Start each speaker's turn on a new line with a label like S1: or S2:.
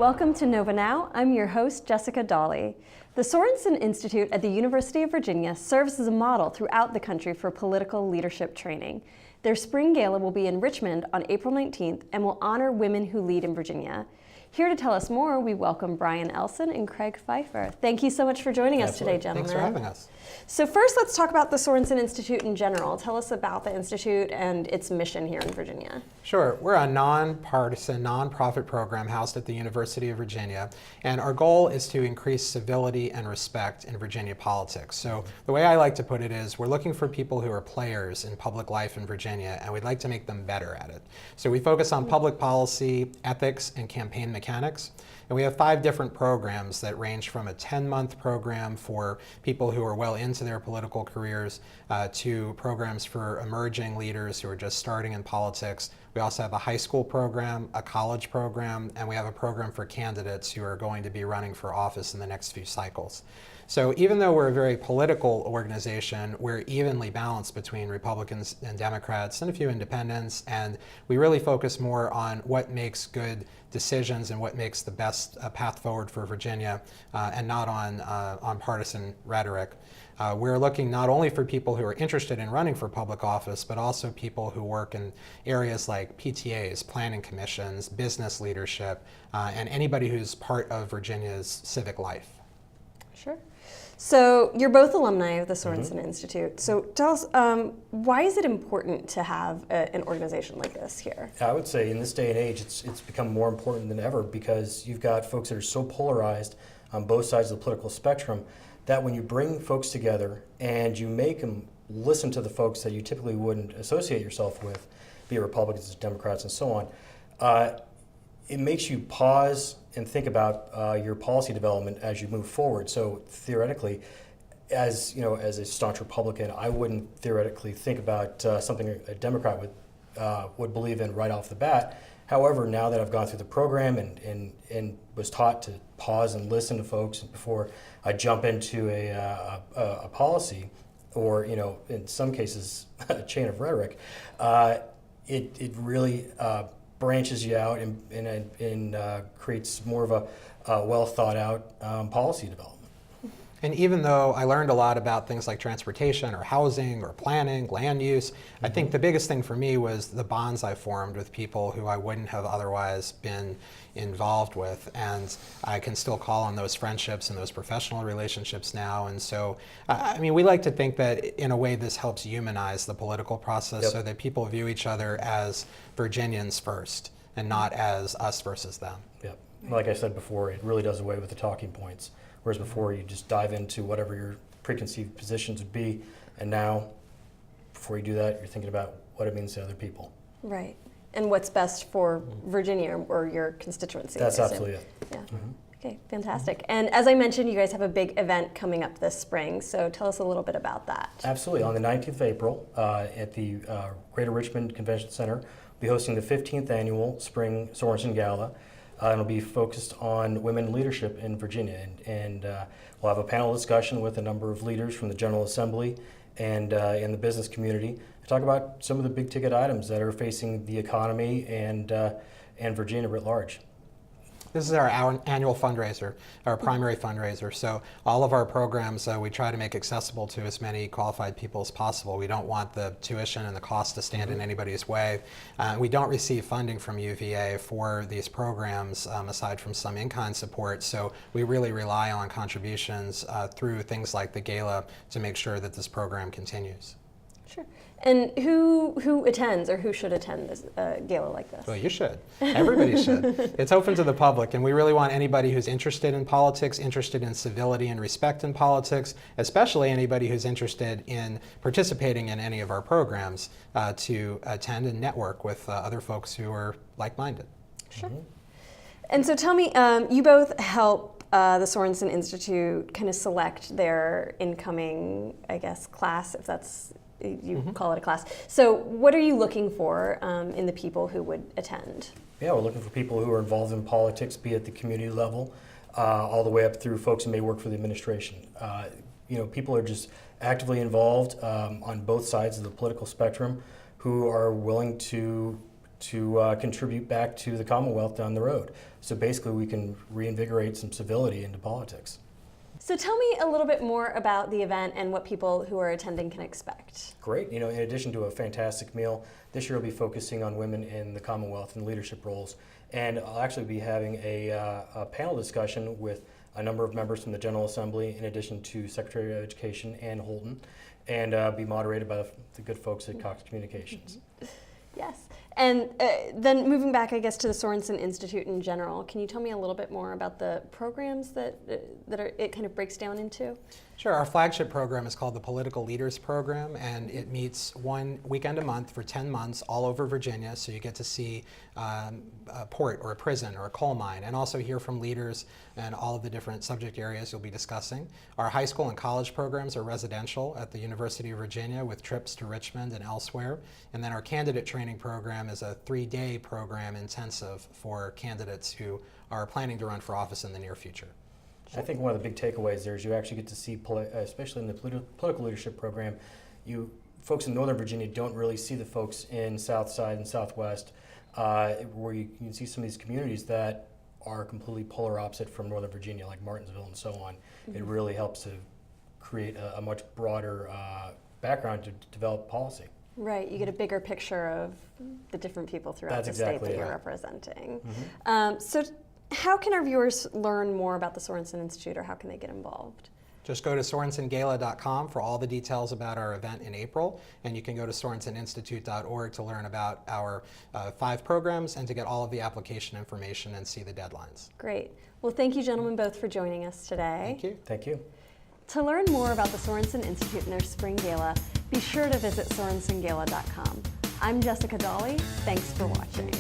S1: Welcome to Nova Now. I'm your host, Jessica Dawley. The Sorensen Institute at the University of Virginia serves as a model throughout the country for political leadership training. Their spring gala will be in Richmond on April 19th and will honor women who lead in Virginia. Here to tell us more, we welcome Brian Elson and Craig Pfeiffer. Thank you so much for joining us today, gentlemen.
S2: Thanks for having us.
S1: So first, let's talk about the Sorensen Institute in general. Tell us about the Institute and its mission here in Virginia.
S2: Sure. We're a nonpartisan, nonprofit program housed at the University of Virginia, and our goal is to increase civility and respect in Virginia politics. So the way I like to put it is we're looking for people who are players in public life in Virginia, and we'd like to make them better at it. So we focus on public policy, ethics, and campaign mechanics. And we have 5 different programs that range from a 10-month program for people who are well into their political careers to programs for emerging leaders who are just starting in politics. We also have a high school program, a college program, and we have a program for candidates who are going to be running for office in the next few cycles. So even though we're a very political organization, we're evenly balanced between Republicans and Democrats and a few independents, and we really focus more on what makes good decisions and what makes the best path forward for Virginia, and not on partisan rhetoric. We're looking not only for people who are interested in running for public office, but also people who work in areas like PTAs, planning commissions, business leadership, and anybody who's part of Virginia's civic life.
S1: Sure. So you're both alumni of the Sorensen Institute. So tell us, why is it important to have an organization like this here?
S3: I would say in this day and age, it's become more important than ever because you've got folks that are so polarized on both sides of the political spectrum that when you bring folks together and you make them listen to the folks that you typically wouldn't associate yourself with, be it Republicans, Democrats, and so on, it makes you pause and think about your policy development as you move forward. So theoretically, as you know, as a staunch Republican, I wouldn't theoretically think about something a Democrat would believe in right off the bat. However, now that I've gone through the program and was taught to pause and listen to folks before I jump into a policy, or in some cases a chain of rhetoric, it really branches you out and creates more of a well thought out policy development.
S2: And even though I learned a lot about things like transportation or housing or planning, land use, I think the biggest thing for me was the bonds I formed with people who I wouldn't have otherwise been involved with. And I can still call on those friendships and those professional relationships now. And so, I mean, we like to think that in a way this helps humanize the political process so that people view each other as Virginians first and not as us versus them.
S3: Yep. Like I said before, it really does away with the talking points. Whereas before you just dive into whatever your preconceived positions would be, and now, before you do that, you're thinking about what it means to other people.
S1: Right. And what's best for Virginia or your constituency.
S3: That's absolutely it.
S1: Yeah. Okay, fantastic. And as I mentioned, you guys have a big event coming up this spring, so tell us a little bit about that.
S3: Absolutely. On the 19th of April at the Greater Richmond Convention Center, we'll be hosting the 15th annual Spring Sorensen Gala. It'll be focused on women leadership in Virginia, and we'll have a panel discussion with a number of leaders from the General Assembly and in the business community to talk about some of the big ticket items that are facing the economy and Virginia writ large.
S2: This is our annual fundraiser, our primary fundraiser. So all of our programs we try to make accessible to as many qualified people as possible. We don't want the tuition and the cost to stand in anybody's way. We don't receive funding from UVA for these programs aside from some in-kind support. So we really rely on contributions through things like the Gala to make sure that this program continues.
S1: Sure. And who attends or who should attend this gala like this?
S2: Well, you should. Everybody should. It's open to the public, and we really want anybody who's interested in politics, interested in civility and respect in politics, especially anybody who's interested in participating in any of our programs to attend and network with other folks who are like-minded.
S1: Sure. And so tell me, you both help the Sorensen Institute kind of select their incoming, I guess, class, if that's you call it a class. So what are you looking for in the people who would attend?
S3: Yeah, we're looking for people who are involved in politics, be at the community level, all the way up through folks who may work for the administration. People are just actively involved on both sides of the political spectrum who are willing to to contribute back to the Commonwealth down the road. So basically we can reinvigorate some civility into politics.
S1: So tell me a little bit more about the event and what people who are attending can expect.
S3: Great. In addition to a fantastic meal, this year we'll be focusing on women in the Commonwealth and leadership roles. And I'll actually be having a panel discussion with a number of members from the General Assembly, in addition to Secretary of Education Ann Holton, and be moderated by the good folks at Cox Communications.
S1: Yes. And then moving back, I guess, to the Sorensen Institute in general, can you tell me a little bit more about the programs that it kind of breaks down into?
S2: Sure. Our flagship program is called the Political Leaders Program, and it meets one weekend a month for 10 months all over Virginia. So you get to see a port or a prison or a coal mine, and also hear from leaders and all of the different subject areas you'll be discussing. Our high school and college programs are residential at the University of Virginia with trips to Richmond and elsewhere. And then our candidate training program is a 3-day program intensive for candidates who are planning to run for office in the near future.
S3: I think one of the big takeaways there is you actually get to see, especially in the political leadership program, folks in Northern Virginia don't really see the folks in South Side and Southwest, where you can see some of these communities that are completely polar opposite from Northern Virginia, like Martinsville and so on. Mm-hmm. It really helps to create a much broader background to develop policy.
S1: Right, you get a bigger picture of the different people throughout the state that you're representing.
S3: Mm-hmm.
S1: So how can our viewers learn more about the Sorensen Institute, or how can they get involved?
S2: Just go to SorensenGala.com for all the details about our event in April, and you can go to SorensenInstitute.org to learn about our 5 programs and to get all of the application information and see the deadlines.
S1: Great. Well, thank you, gentlemen, both for joining us today.
S2: Thank you.
S3: Thank you.
S1: To learn more about the Sorensen Institute and their spring gala, be sure to visit SorensenGala.com. I'm Jessica Dolly. Thanks for watching.